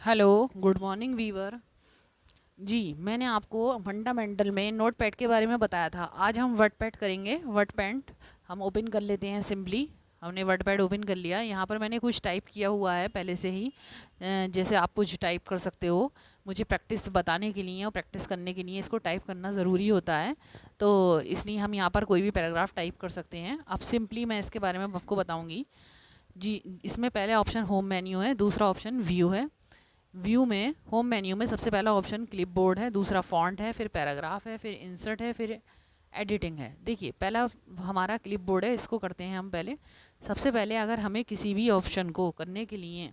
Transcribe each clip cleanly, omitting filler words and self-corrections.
Hello, good morning viewer. जी, मैंने आपको फंडामेंटल में नोटपैड के बारे में बताया था। आज हम वर्डपैड करेंगे। वर्डपैड हम ओपन कर लेते हैं सिंपली। हमने वर्डपैड ओपन कर लिया। यहाँ पर मैंने कुछ टाइप किया हुआ है पहले से ही। जैसे आप कुछ टाइप कर सकते हो। मुझे प्रैक्टिस बताने के लिए और प्रैक्टिस करने के लिए इसको टाइप करना ज़रूरी होता है। तो इसलिए हम यहाँ पर कोई भी पैराग्राफ टाइप कर सकते हैं। अब सिंपली मैं इसके बारे में आपको बताऊँगी। जी, इसमें पहले ऑप्शन होम मेन्यू है, दूसरा ऑप्शन व्यू है। व्यू में होम मेन्यू में सबसे पहला ऑप्शन क्लिपबोर्ड है, दूसरा फॉन्ट है, फिर पैराग्राफ है, फिर इंसर्ट है, फिर एडिटिंग है। देखिए, पहला हमारा क्लिपबोर्ड है, इसको करते हैं हम पहले। सबसे पहले अगर हमें किसी भी ऑप्शन को करने के लिए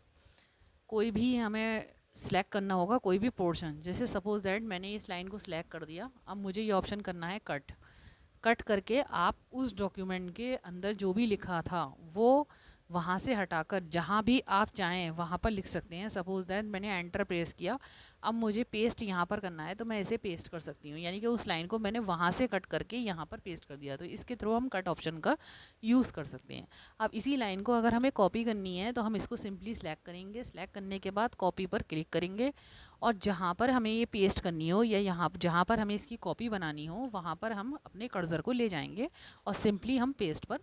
कोई भी हमें सिलेक्ट करना होगा, कोई भी पोर्शन, जैसे सपोज दैट मैंने इस लाइन को सिलेक्ट कर दिया। अब मुझे ये ऑप्शन करना है कट। कट करके आप उस डॉक्यूमेंट के अंदर जो भी लिखा था वो वहाँ से हटाकर जहाँ भी आप चाहें वहाँ पर लिख सकते हैं। सपोज दैट मैंने एंटर प्रेस किया, अब मुझे पेस्ट यहाँ पर करना है तो मैं इसे पेस्ट कर सकती हूँ, यानी कि उस लाइन को मैंने वहाँ से कट करके यहाँ पर पेस्ट कर दिया। तो इसके थ्रू हम कट ऑप्शन का यूज़ कर सकते हैं। अब इसी लाइन को अगर हमें कॉपी करनी है तो हम इसको सिंपली सेलेक्ट करेंगे। सेलेक्ट करने के बाद कॉपी पर क्लिक करेंगे और जहाँ पर हमें ये पेस्ट करनी हो या यहाँ जहाँ पर हमें इसकी कॉपी बनानी हो वहाँ पर हम अपने कर्सर को ले जाएंगे और सिंपली हम पेस्ट पर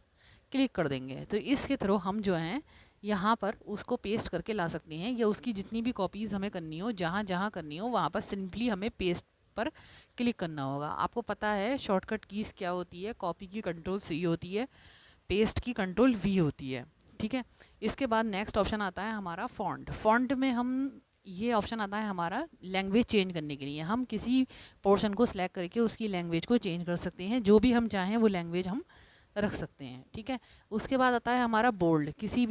क्लिक कर देंगे। तो इसके थ्रू हम जो हैं यहाँ पर उसको पेस्ट करके ला सकते हैं, या उसकी जितनी भी कॉपीज़ हमें करनी हो, जहाँ जहाँ करनी हो वहाँ पर सिंपली हमें पेस्ट पर क्लिक करना होगा। आपको पता है शॉर्टकट कीज़ क्या होती है? कॉपी की कंट्रोल सी होती है, पेस्ट की कंट्रोल वी होती है। ठीक है। इसके बाद नेक्स्ट ऑप्शन आता है हमारा फ़ॉन्ट। फ़ॉन्ट में हम ये ऑप्शन आता है हमारा लैंग्वेज चेंज करने के लिए। हम किसी पोर्शन को सिलेक्ट करके उसकी लैंग्वेज को चेंज कर सकते हैं, जो भी हम चाहें वो लैंग्वेज हम रख सकते हैं। ठीक है। उसके बाद आता है हमारा बोल्ड। किसी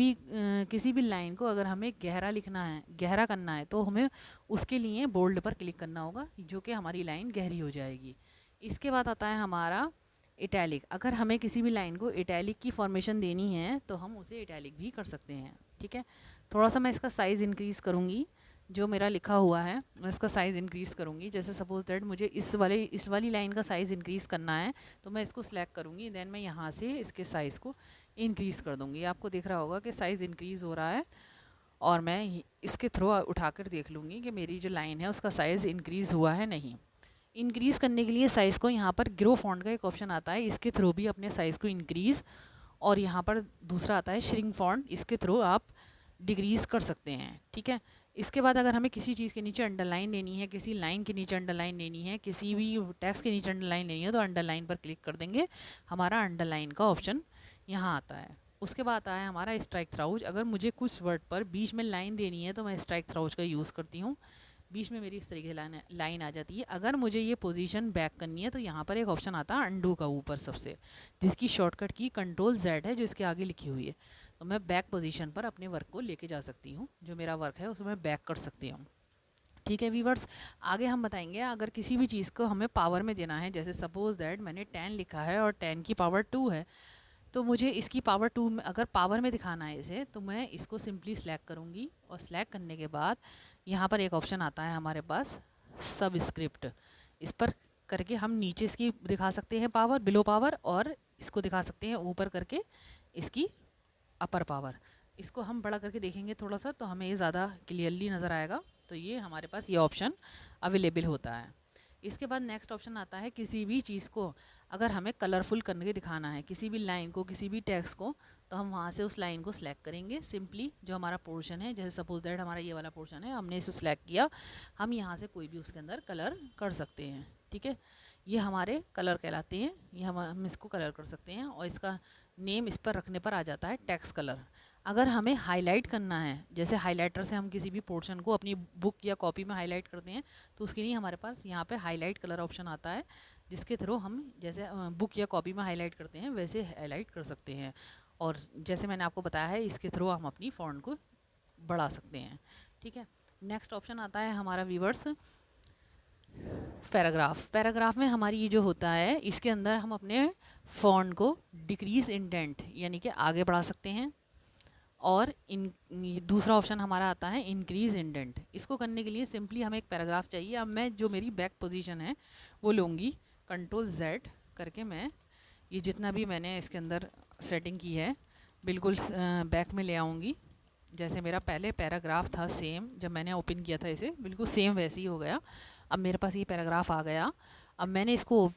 भी लाइन को अगर हमें गहरा लिखना है, गहरा करना है, तो हमें उसके लिए बोल्ड पर क्लिक करना होगा, जो कि हमारी लाइन गहरी हो जाएगी। इसके बाद आता है हमारा इटैलिक। अगर हमें किसी भी लाइन को इटैलिक की फॉर्मेशन देनी है तो हम उसे इटैलिक भी कर सकते हैं। ठीक है। थोड़ा सा मैं इसका साइज़ इंक्रीज़ करूँगी। जो मेरा लिखा हुआ है मैं इसका साइज़ इंक्रीज़ करूँगी। जैसे सपोज दैट मुझे इस वाली लाइन का साइज़ इंक्रीज़ करना है तो मैं इसको सिलेक्ट करूँगी, देन मैं यहाँ से इसके साइज़ को इंक्रीज़ कर दूँगी। आपको दिख रहा होगा कि साइज़ इंक्रीज़ हो रहा है और मैं इसके थ्रू उठाकर देख लूँगी कि मेरी जो लाइन है उसका साइज़ इंक्रीज़ हुआ है नहीं। इंक्रीज़ करने के लिए साइज़ को यहाँ पर ग्रो फॉन्ट का एक ऑप्शन आता है, इसके थ्रू भी अपने साइज़ को इंक्रीज़, और यहाँ पर दूसरा आता है श्रिंक फॉन्ट, इसके थ्रू आप डिक्रीज़ कर सकते हैं। ठीक है। इसके बाद अगर हमें किसी चीज़ के नीचे अंडरलाइन लेनी है, किसी लाइन के नीचे अंडरलाइन लेनी है, किसी भी टेक्स्ट के नीचे अंडरलाइन लेनी है, तो अंडरलाइन पर क्लिक कर देंगे। हमारा अंडरलाइन का ऑप्शन यहाँ आता है। उसके बाद आता है हमारा स्ट्राइक थ्राउज। अगर मुझे कुछ वर्ड पर बीच में लाइन देनी है तो मैं स्ट्राइक थ्राउज का यूज़ करती हूँ। बीच में मेरी इस तरीके से लाइन आ जाती है। अगर मुझे ये पोजीशन बैक करनी है तो यहाँ पर एक ऑप्शन आता है अंडू का ऊपर सबसे, जिसकी शॉर्टकट की कंट्रोल जेड है जो इसके आगे लिखी हुई है। तो मैं बैक पोजीशन पर अपने वर्क को लेके जा सकती हूँ, जो मेरा वर्क है उसमें मैं बैक कर सकती हूँ। ठीक है वीवर्स। आगे हम बताएंगे अगर किसी भी चीज़ को हमें पावर में देना है, जैसे सपोज दैट मैंने 10 लिखा है और 10 की पावर 2 है, तो मुझे इसकी पावर 2 में अगर पावर में दिखाना है इसे, तो मैं इसको सिंपली सेलेक्ट करूँगी और सेलेक्ट करने के बाद यहाँ पर एक ऑप्शन आता है हमारे पास सब स्क्रिप्ट। इस पर करके हम नीचे इसकी दिखा सकते हैं पावर, बिलो पावर, और इसको दिखा सकते हैं ऊपर करके इसकी अपर पावर। इसको हम बड़ा करके देखेंगे थोड़ा सा तो हमें ये ज़्यादा क्लियरली नज़र आएगा। तो ये हमारे पास ये ऑप्शन अवेलेबल होता है। इसके बाद नेक्स्ट ऑप्शन आता है किसी भी चीज़ को अगर हमें कलरफुल करके दिखाना है, किसी भी लाइन को, किसी भी टेक्स्ट को, तो हम वहाँ से उस लाइन को सिलेक्ट करेंगे। सिंपली जो हमारा पोर्शन है, जैसे सपोज दैट हमारा ये वाला पोर्शन है, हमने इसे सिलेक्ट किया, हम यहाँ से कोई भी उसके अंदर कलर कर सकते हैं। ठीक है। ये हमारे कलर कहलाते हैं। ये हम इसको कलर कर सकते हैं और इसका नेम इस पर रखने पर आ जाता है टेक्स्ट कलर। अगर हमें हाईलाइट करना है, जैसे हाइलाइटर से हम किसी भी पोर्शन को अपनी बुक या कॉपी में हाईलाइट करते हैं, तो उसके लिए हमारे पास यहाँ पे हाईलाइट कलर ऑप्शन आता है, जिसके थ्रू हम जैसे बुक या कॉपी में हाईलाइट करते हैं वैसे हाईलाइट कर सकते हैं। और जैसे मैंने आपको बताया है, इसके थ्रू हम अपनी फ़ॉन्ट को बढ़ा सकते हैं। ठीक है। नेक्स्ट ऑप्शन आता है हमारा व्यूवर्स पैराग्राफ। पैराग्राफ में हमारी ये जो होता है, इसके अंदर हम अपने फ़ॉन्ट को डिक्रीज़ इंडेंट यानी कि आगे बढ़ा सकते हैं, और इन दूसरा ऑप्शन हमारा आता है इंक्रीज़ इंडेंट। इसको करने के लिए सिंपली हमें एक पैराग्राफ चाहिए। अब मैं जो मेरी बैक पोजीशन है वो लूँगी, कंट्रोल जेड करके मैं ये जितना भी मैंने इसके अंदर सेटिंग की है बिल्कुल बैक में ले आऊँगी। जैसे मेरा पहले पैराग्राफ था सेम, जब मैंने ओपन किया था इसे बिल्कुल सेम वैसे ही हो गया। अब मेरे पास ये पैराग्राफ आ गया। अब मैंने इसको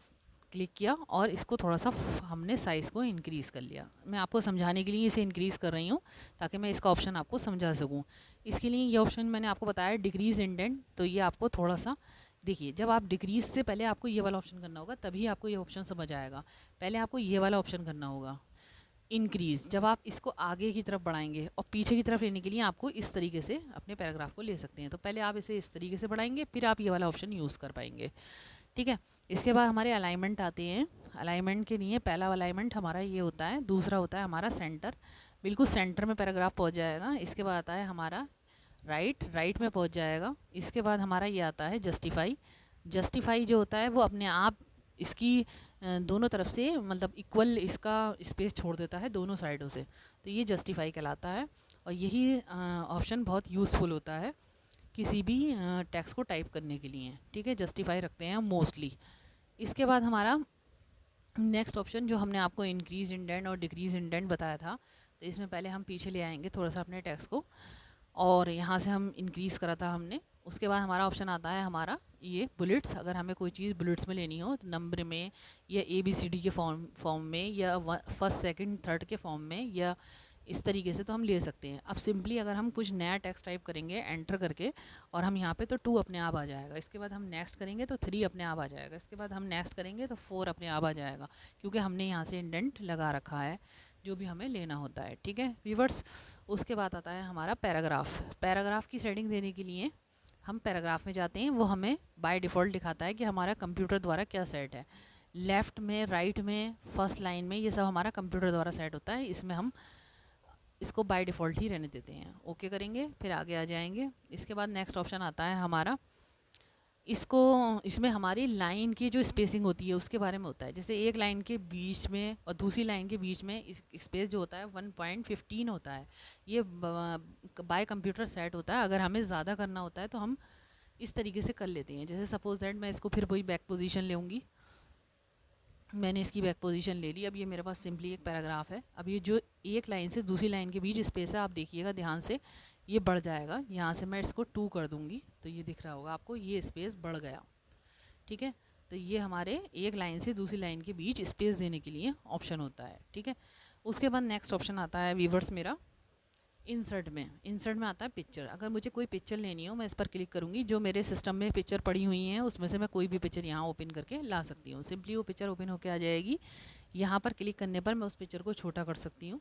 क्लिक किया और इसको थोड़ा सा हमने साइज़ को इंक्रीज़ कर लिया। मैं आपको समझाने के लिए इसे इंक्रीज़ कर रही हूँ ताकि मैं इसका ऑप्शन आपको समझा सकूँ। इसके लिए ये ऑप्शन मैंने आपको बताया डिक्रीज़ इंडेंट, तो ये आपको थोड़ा सा देखिए, जब आप डिक्रीज़ से पहले आपको ये वाला ऑप्शन करना होगा, तभी आपको ये ऑप्शन समझ आएगा। पहले आपको ये वाला ऑप्शन करना होगा इंक्रीज़। जब आप इसको आगे की तरफ बढ़ाएंगे और पीछे की तरफ लेने के लिए आपको इस तरीके से अपने पैराग्राफ को ले सकते हैं। तो पहले आप इसे इस तरीके से बढ़ाएंगे, फिर आप ये वाला ऑप्शन यूज़ कर पाएंगे। ठीक है। इसके बाद हमारे अलाइनमेंट आते हैं। अलाइनमेंट के लिए पहला अलाइनमेंट हमारा ये होता है, दूसरा होता है हमारा सेंटर, बिल्कुल सेंटर में पैराग्राफ पहुंच जाएगा। इसके बाद आता है हमारा राइट में पहुंच जाएगा। इसके बाद हमारा ये आता है जस्टिफाई। जस्टिफाई जो होता है वो अपने आप इसकी दोनों तरफ से मतलब इक्वल इसका स्पेस छोड़ देता है दोनों साइडों से, तो ये जस्टिफाई कहलाता है। और यही ऑप्शन बहुत यूज़फुल होता है किसी भी टेक्स्ट को टाइप करने के लिए। ठीक है, जस्टिफाई रखते हैं मोस्टली। इसके बाद हमारा नेक्स्ट ऑप्शन जो हमने आपको इंक्रीज़ इंडेंट और डिक्रीज़ इंडेंट बताया था, तो इसमें पहले हम पीछे ले आएंगे थोड़ा सा अपने टेक्स्ट को, और यहाँ से हम इंक्रीज़ करा था हमने। उसके बाद हमारा ऑप्शन आता है हमारा ये बुलेट्स। अगर हमें कोई चीज़ बुलेट्स में लेनी हो तो नंबर में या ABCD के फॉर्म में या फर्स्ट सेकंड थर्ड के फॉर्म में या इस तरीके से तो हम ले सकते हैं। अब सिंपली अगर हम कुछ नया टेक्स्ट टाइप करेंगे एंटर करके और हम यहाँ पे तो 2 अपने आप आ जाएगा। इसके बाद हम नेक्स्ट करेंगे तो 3 अपने आप आ जाएगा। इसके बाद हम नेक्स्ट करेंगे तो 4 अपने आप आ जाएगा, क्योंकि हमने यहाँ से इंडेंट लगा रखा है जो भी हमें लेना होता है। ठीक है व्यूवर्स। उसके बाद आता है हमारा पैराग्राफ। पैराग्राफ की सेटिंग देने के लिए हम पैराग्राफ में जाते हैं। वो हमें बाय डिफ़ॉल्ट दिखाता है कि हमारा कंप्यूटर द्वारा क्या सेट है। लेफ़्ट में, राइट में, फर्स्ट लाइन में, ये सब हमारा कंप्यूटर द्वारा सेट होता है। इसमें हम इसको बाय डिफ़ॉल्ट ही रहने देते हैं। ओके करेंगे, फिर आगे आ जाएंगे। इसके बाद नेक्स्ट ऑप्शन आता है हमारा, इसमें हमारी लाइन की जो स्पेसिंग होती है उसके बारे में होता है। जैसे एक लाइन के बीच में और दूसरी लाइन के बीच में स्पेस जो होता है 1.15 होता है। ये बाय कंप्यूटर सेट होता है। अगर हमें ज़्यादा करना होता है तो हम इस तरीके से कर लेते हैं। जैसे सपोज दैट मैं इसको फिर वही बैक पोजीशन लूँगी, मैंने इसकी बैक पोजीशन ले ली। अब ये मेरे पास सिंपली एक पैराग्राफ है। अब ये जो एक लाइन से दूसरी लाइन के बीच स्पेस है, आप देखिएगा ध्यान से, ये बढ़ जाएगा। यहाँ से मैं इसको 2 कर दूँगी तो ये दिख रहा होगा आपको, ये स्पेस बढ़ गया। ठीक है, तो ये हमारे एक लाइन से दूसरी लाइन के बीच स्पेस देने के लिए ऑप्शन होता है। ठीक है, उसके बाद नेक्स्ट ऑप्शन आता है व्यूवर्स मेरा इंसर्ट में आता है पिक्चर। अगर मुझे कोई पिक्चर लेनी हो, मैं इस पर क्लिक करूँगी। जो मेरे सिस्टम में पिक्चर पड़ी हुई हैं उसमें से मैं कोई भी पिक्चर यहाँ ओपन करके ला सकती हूँ। सिंपली वो पिक्चर ओपन होकर आ जाएगी। यहाँ पर क्लिक करने पर मैं उस पिक्चर को छोटा कर सकती हूँ।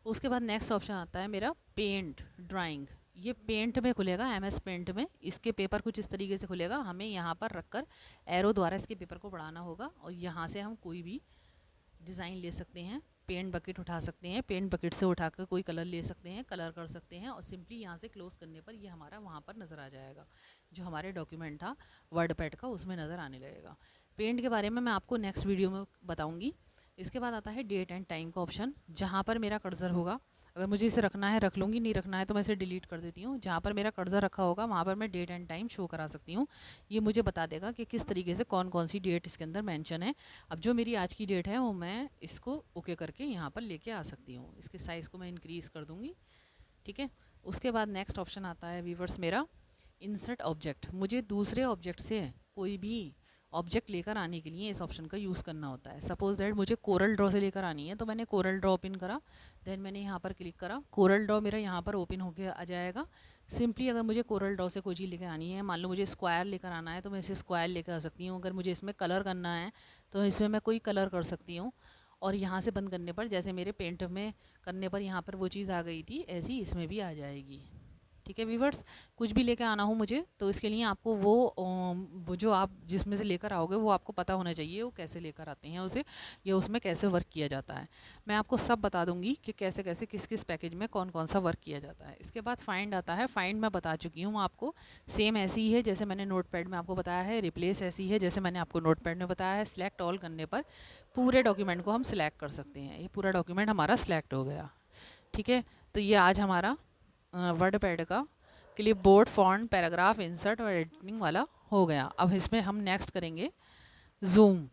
उसके बाद नेक्स्ट ऑप्शन आता है मेरा पेंट ड्राइंग। ये पेंट में खुलेगा, MS पेंट में। इसके पेपर कुछ इस तरीके से खुलेगा। हमें यहाँ पर रखकर एरो द्वारा इसके पेपर को बढ़ाना होगा और यहाँ से हम कोई भी डिज़ाइन ले सकते हैं। पेंट बकेट उठा सकते हैं, पेंट बकेट से उठाकर कोई कलर ले सकते हैं, कलर कर सकते हैं, और सिंपली यहाँ से क्लोज़ करने पर ये हमारा वहाँ पर नज़र आ जाएगा। जो हमारे डॉक्यूमेंट था वर्डपैड का, उसमें नज़र आने लगेगा। पेंट के बारे में मैं आपको नेक्स्ट वीडियो में बताऊँगी। इसके बाद आता है डेट एंड टाइम का ऑप्शन। जहाँ पर मेरा कर्सर होगा, अगर मुझे इसे रखना है रख लूँगी, नहीं रखना है तो मैं इसे डिलीट कर देती हूँ। जहाँ पर मेरा कर्सर रखा होगा वहाँ पर मैं डेट एंड टाइम शो करा सकती हूँ। ये मुझे बता देगा कि किस तरीके से कौन कौन सी डेट इसके अंदर मेंशन है। अब जो मेरी आज की डेट है वो मैं इसको ओके करके यहाँ पर लेके आ सकती हूँ। इसके साइज़ को मैं इंक्रीज़ कर दूँगी। ठीक है, उसके बाद नेक्स्ट ऑप्शन आता है व्यूवर्स मेरा इंसर्ट ऑब्जेक्ट। मुझे दूसरे ऑब्जेक्ट से कोई भी ऑब्जेक्ट लेकर आने के लिए इस ऑप्शन का यूज़ करना होता है। सपोज दैट मुझे कोरल ड्रॉ से लेकर आनी है, तो मैंने कोरल ड्रॉ ओपन करा, देन मैंने यहाँ पर क्लिक करा, कोरल ड्रॉ मेरा यहाँ पर ओपन होकर आ जाएगा। सिंपली अगर मुझे कोरल ड्रॉ से कोई चीज़ लेकर आनी है, मान लो मुझे स्क्वायर लेकर आना है तो मैं इसे स्क्वायर लेकर आ सकती हूँ। अगर मुझे इसमें कलर करना है तो इसमें मैं कोई कलर कर सकती हूँ। और यहाँ से बंद करने पर, जैसे मेरे पेंट में करने पर यहाँ पर वो चीज़ आ गई थी, ऐसी इसमें भी आ जाएगी। ठीक है व्यूवर्स, कुछ भी लेकर आना हो मुझे तो इसके लिए आपको वो जो आप जिसमें से लेकर आओगे वो आपको पता होना चाहिए वो कैसे लेकर आते हैं उसे, या उसमें कैसे वर्क किया जाता है। मैं आपको सब बता दूंगी कि कैसे कैसे किस किस पैकेज में कौन कौन सा वर्क किया जाता है। इसके बाद फाइंड आता है। फाइंड मैं बता चुकी हूँ आपको, सेम ऐसी ही है जैसे मैंने नोटपैड में आपको बताया है। रिप्लेस ऐसी है जैसे मैंने आपको नोटपैड में बताया है। सिलेक्ट ऑल करने पर पूरे डॉक्यूमेंट को हम सिलेक्ट कर सकते हैं। ये पूरा डॉक्यूमेंट हमारा सिलेक्ट हो गया। ठीक है, तो ये आज हमारा वर्डपैड का क्लिपबोर्ड, फॉन्ट, पैराग्राफ, इंसर्ट और एडिटिंग वाला हो गया। अब इसमें हम नेक्स्ट करेंगे जूम।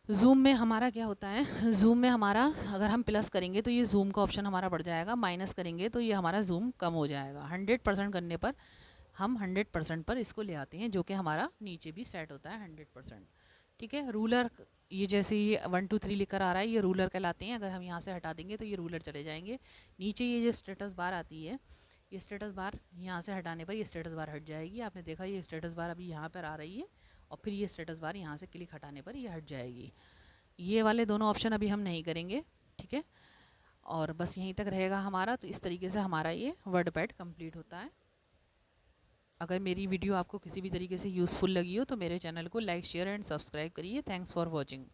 जूम में हमारा क्या होता है, जूम में हमारा अगर हम प्लस करेंगे तो ये जूम का ऑप्शन हमारा बढ़ जाएगा, माइनस करेंगे तो ये हमारा जूम कम हो जाएगा। 100% करने पर हम 100% पर इसको ले आते हैं, जो कि हमारा नीचे भी सेट होता है 100%। ठीक है, रूलर ये जैसे ये 1 2 3 लिखकर आ रहा है, ये रूलर कहलाते हैं। अगर हम यहाँ से हटा देंगे तो ये रूलर चले जाएंगे। नीचे ये जो स्टेटस बार आती है, ये स्टेटस बार यहाँ से हटाने पर ये स्टेटस बार हट जाएगी। आपने देखा ये स्टेटस बार अभी यहाँ पर आ रही है, और फिर ये स्टेटस बार यहाँ से क्लिक हटाने पर ये हट जाएगी। ये वाले दोनों ऑप्शन अभी हम नहीं करेंगे। ठीक है, और बस यहीं तक रहेगा हमारा। तो इस तरीके से हमारा ये वर्डपैड कंप्लीट होता है। अगर मेरी वीडियो आपको किसी भी तरीके से यूज़फुल लगी हो तो मेरे चैनल को लाइक शेयर एंड सब्सक्राइब करिए। Thanks for watching.